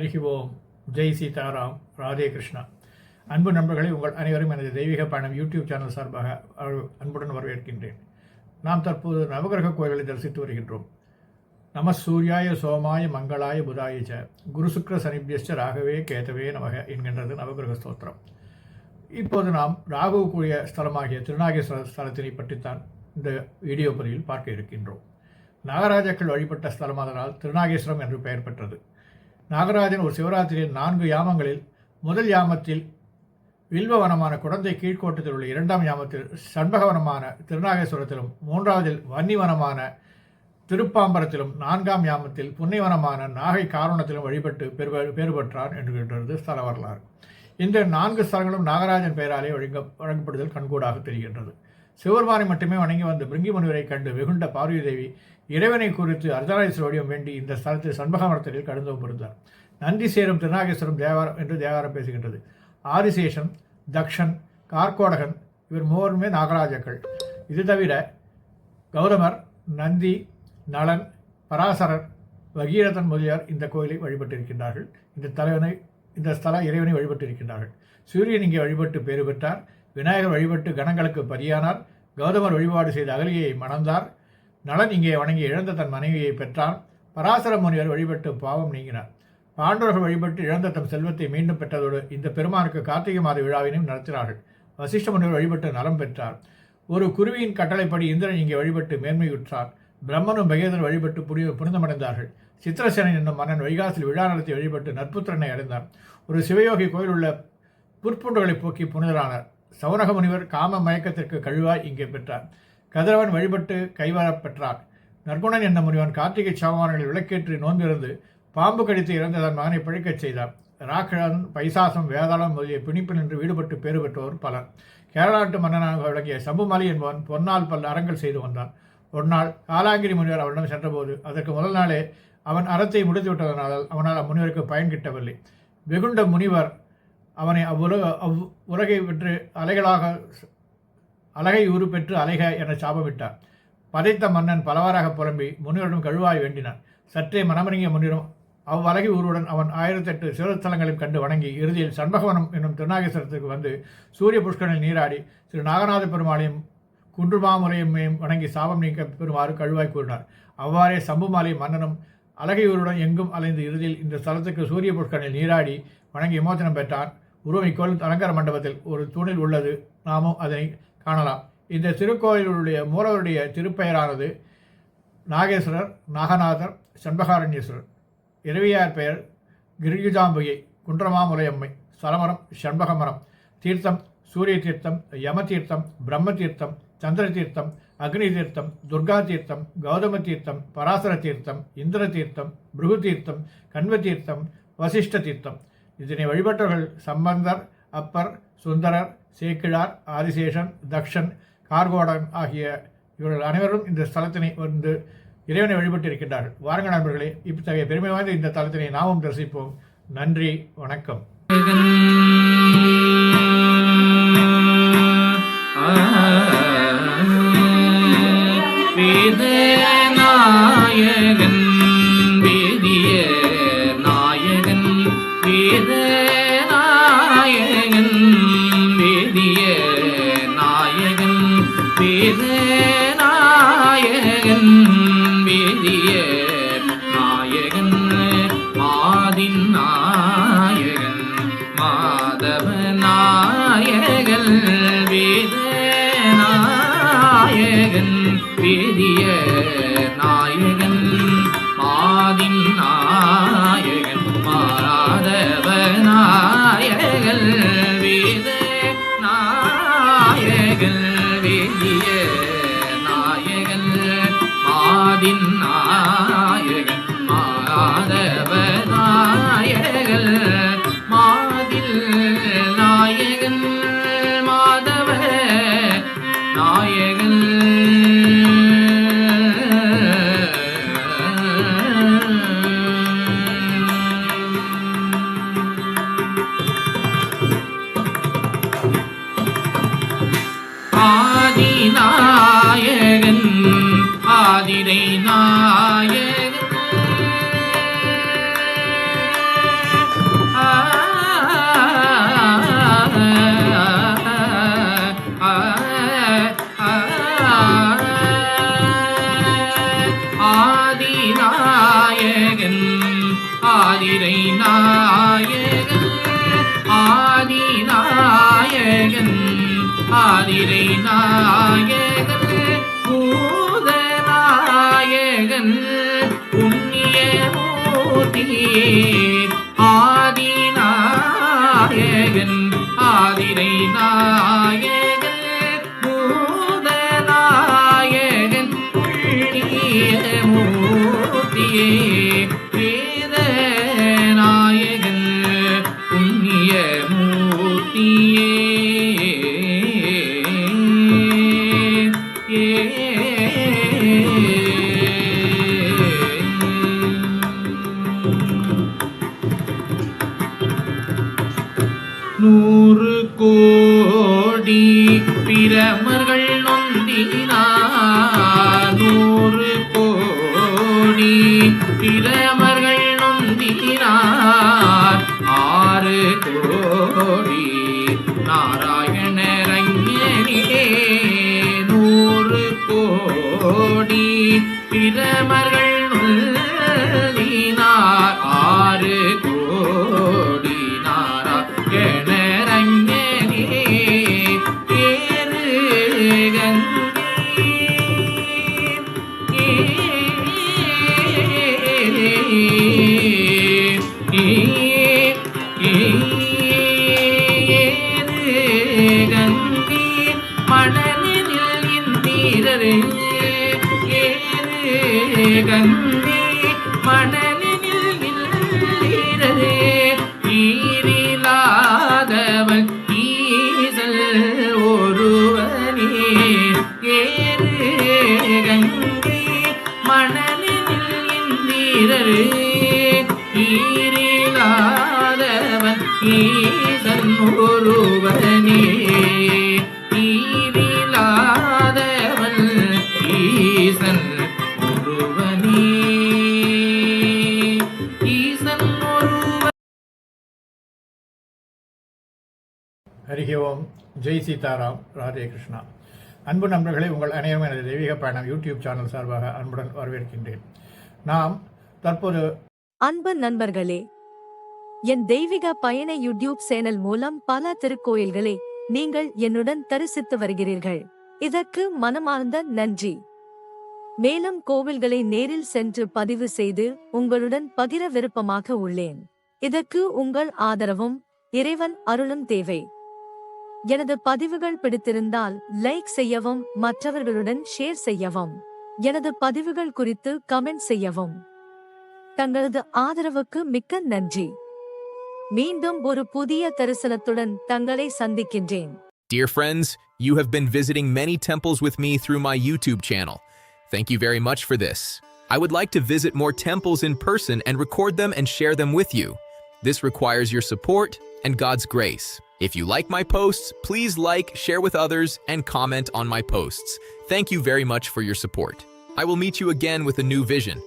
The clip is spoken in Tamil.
ஹரிஹி ஓம். ஜெய் சீதாராம். ராதே கிருஷ்ணா. அன்பு நண்பர்களை உங்கள் அனைவரும் எனது தெய்வீக பயணம் யூடியூப் சேனல் சார்பாக அன்புடன் வரவேற்கின்றேன். நாம் தற்போது நவகிரக கோயில்களை தரிசித்து வருகின்றோம். நம சூர்யாய சோமாய மங்களாய புதாய ச குரு சுக்ர சனிபியஸ்ட ராகவே கேதவே நமக என்கின்றது நவகிரக ஸ்தோத்திரம். இப்போது நாம் ராகு கூடிய ஸ்தலமாகிய திருநாகேஸ்வர ஸ்தலத்தினை பற்றித்தான் இந்த வீடியோ பதிவில் பார்க்க இருக்கின்றோம். நாகராஜாக்கள் வழிபட்ட ஸ்தலமாதலால் திருநாகேஸ்வரம் என்று பெயர் பெற்றது. நாகராஜன் ஒரு சிவராத்திரியில் 4 யாமங்களில் முதல் யாமத்தில் வில்வவனமான குடந்தை கீழ்கோட்டத்தில் உள்ள 2ஆம் யாமத்தில் சண்பகவனமான திருநாகேஸ்வரத்திலும் 3ஆவதில் வன்னிவனமான திருப்பாம்பரத்திலும் 4ஆம் யாமத்தில் புன்னைவனமான நாகை காரணத்திலும் வழிபட்டு பேறு பெற்றார் என்கின்றது ஸ்தல வரலாறு. இந்த 4 ஸ்தலங்களும் நாகராஜன் பெயராலே வழங்கப்படுதல் கண்கூடாக தெரிகின்றது. சிவபெருமானை மட்டுமே வணங்கி வந்த பிருங்கி முனிவரை கண்டு வெகுண்ட பார்வதி தேவி இறைவனை குறித்து அர்த்தநாரீஸ்வர வடிவம் வேண்டி இந்த ஸ்தலத்தில் சண்பகமரத்தில் கடந்தவும் இருந்தார். நந்தி சேரும் திருநாகேஸ்வரம் தேவாரம் என்று தேவாரம் பேசுகின்றது. ஆதிசேஷன், தக்ஷன், கார்கோடகன் இவர் மூவருமே நாகராஜாக்கள். இது தவிர கௌதமர், நந்தி, நளன், பராசரர், பகீரதன் முதலியார் இந்த கோயிலை வழிபட்டிருக்கின்றார்கள். இந்த ஸ்தல இறைவனை வழிபட்டிருக்கின்றார்கள். சூரியன் இங்கே வழிபட்டு பேறு பெற்றார். விநாயகர் வழிபட்டு கணங்களுக்கு பரியானார். கௌதமர் வழிபாடு செய்த அகலியை மணந்தார். நளன் இங்கே வணங்கி இழந்த தன் மனைவியை பெற்றான். பராசர முனிவர் வழிபட்டு பாவம் நீங்கினார். பாண்டவர்கள் வழிபட்டு இழந்த தம் செல்வத்தை மீண்டும் பெற்றதோடு இந்த பெருமானுக்கு கார்த்திகை மாத விழாவினையும் நடத்தினார்கள். வசிஷ்ட முனிவர் வழிபட்டு நலம் பெற்றார். ஒரு குருவியின் கட்டளைப்படி இந்திரன் இங்கே வழிபட்டு மேன்மையுற்றார். பிரம்மனும் பகேதன் வழிபட்டு புனிதமடைந்தார்கள். சித்திரசேனன் என்னும் மன்னன் வைகாசில் விழா நடத்தி வழிபட்டு நற்புத்திரனை அடைந்தார். ஒரு சிவயோகி கோயில் உள்ள புற்புண்டுகளை போக்கி புனிதரானார். சௌனக முனிவர் காம மயக்கத்திற்கு கழுவாய் இங்கே பெற்றார். கதிரவன் வழிபட்டு கைவரப் பெற்றார். நற்குணன் என்ற முனிவன் கார்த்திகை சாமான்களில் விளக்கேற்றி நோன்பிருந்து பாம்பு கடித்து இறந்த தன் மகனை பிழைக்கச் செய்தார். ராக்கிழன், பைசாசம், வேதாளம் முதலிய பிணிப்பு நின்று ஈடுபட்டு பேறு பெற்றோர் பலர். கேரள நாட்டு மன்னனாக விளங்கிய சம்புமலி என்பவன் பொன்னால் பல அறங்கள் செய்து வந்தான். ஒரு நாள் காலாங்கிரி முனிவர் அவனிடம் சென்றபோது அதற்கு முதல் நாளே அவன் அறத்தை முடித்து விட்டதனால் அவனால் அம்முனிவருக்கு பயன் கிட்டவில்லை. வெகுண்ட முனிவர் அவனை உலகை பெற்று அழகை உரு பெற்று அலைக என சாபமிட்டார். பதைத்த மன்னன் பலவாறாக புலம்பி முனிவரிடம் கழுவாய் வேண்டினான். சற்றே மனமறிங்கிய முனிவரும் அவ்வழகி ஊருடன் அவன் 1008 சிவஸ்தலங்களையும் கண்டு வணங்கி இறுதியில் சண்பகவனம் என்னும் திருநாகேஸ்வரத்துக்கு வந்து சூரிய புஷ்கரனில் நீராடி திரு நாகநாத பெருமாளையும் குன்றுமாமுலையும் வணங்கி சாபம் நீக்க பெறுமாறு கழுவாய் கூறினார். அவ்வாறே சம்புமாலை மன்னனும் அழகையூருடன் எங்கும் அலைந்து இறுதியில் இந்த ஸ்தலத்துக்கு சூரிய புஷ்கரனில் நீராடி வணங்கி விமோசனம் பெற்றான். உருவம் இக்கோயில் அலங்கார மண்டபத்தில் ஒரு தூணில் உள்ளது. நாமும் அதனை காணலாம். இந்த திருக்கோயிலுடைய மூலவருடைய திருப்பெயரானது நாகேஸ்வரர், நாகநாதர், சண்பகாரண்யேஸ்வரர். இரவியார் பெயர் கிரியுஜாம்புகை, குன்றமாமுலையம்மை. ஸ்தலமரம் சண்பகமரம். தீர்த்தம் சூரிய தீர்த்தம், யம தீர்த்தம், பிரம்ம தீர்த்தம், சந்திர தீர்த்தம், அக்னி தீர்த்தம், துர்கா தீர்த்தம், கௌதம தீர்த்தம், பராசர தீர்த்தம், இந்திர தீர்த்தம், பிருகு தீர்த்தம், கண்வ தீர்த்தம், வசிஷ்ட தீர்த்தம். இதனை வழிபட்டவர்கள் சம்பந்தர், அப்பர், சுந்தரர், சேக்கிழார், ஆதிசேஷன், தக்ஷன், கார்கோடன் ஆகிய இவர்கள் அனைவரும் இந்த ஸ்தலத்தினை வந்து இறைவனை வழிபட்டு இருக்கின்றார்கள். வாருங்கள் நண்பர்களே, இத்தகைய பெருமை வாய்ந்த இந்த தலத்தினை நாமும் தரிசிப்போம். நன்றி, வணக்கம். ஆதிரை நாயகன் ஆதிநாயகன் ஆதிரை நாயகன் ஆதிநாயகன் ஆதிரை நாயகன் பூதநாயகன் புண்ணிய மூர்த்தியே ஆதிநாயகன் ஆதிரை நாயகன் பூதநாயகன் புண்ணிய மூர்த்தியே வேத நாயகன் புண்ணிய மூர்த்தியே நூறு கோடி பிரமர்கள் நொந்தினார் நூறு கோடி பிரமர்கள் நொந்தினார் 6 கோடி நாராயணரங்கனே 100 கோடி பிரமர்கள் நொந்தினார் 6 கோடி நாராயணரங்கனே பேரு கங்கை மணலில் இந்தீரரே கங்கை மணலில் இந்தீரரே ஈரிலாதவன் ஈசல் ஒருவனே கங்கை மணலில் இந்தீரரே ஈரிலாதவன் ஈசன் ஒருவனே ஈரிலாதவன் ஈசன் ஒருவனே ஈசன் ஒருவன். ஹரிஹி ஓம். ஜெய் சீதாராம். ராதே கிருஷ்ணா. அன்பு நண்பர்களே, உங்கள் அனைவரும் எனது தெய்வீக பயணம் யூடியூப் சேனல் சார்பாக அன்புடன் வரவேற்கின்றேன். நாம் தற்போது அன்பு நண்பர்களே, என் தெய்வீக பயண யூடியூப் சேனல் மூலம் பல திருக்கோயில்களை நீங்கள் என்னுடன் தரிசித்து வருகிறீர்கள். இதற்கு மனமார்ந்த நன்றி. மேலும் கோவில்களை நேரில் சென்று பதிவு செய்து உங்களுடன் பகிர விருப்பமாக உள்ளேன். இதற்கு உங்கள் ஆதரவும் இறைவன் அருளும் தேவை. எனது பதிவுகள் பிடித்திருந்தால் லைக் செய்யவும், மற்றவர்களுடன் ஷேர் செய்யவும், எனது பதிவுகள் குறித்து கமெண்ட் செய்யவும். தங்களது ஆதரவுக்கு மிக்க நன்றி. மீண்டும் ஒரு புதிய தரிசனத்துடன் தங்களை சந்திக்கின்றேன். Dear friends, you have been visiting many temples with me through my YouTube channel. Thank you very much for this. I would like to visit more temples in person and record them and share them with you. This requires your support and God's grace. If you like my posts, please like, share with others, and comment on my posts. Thank you very much for your support. I will meet you again with a new vision.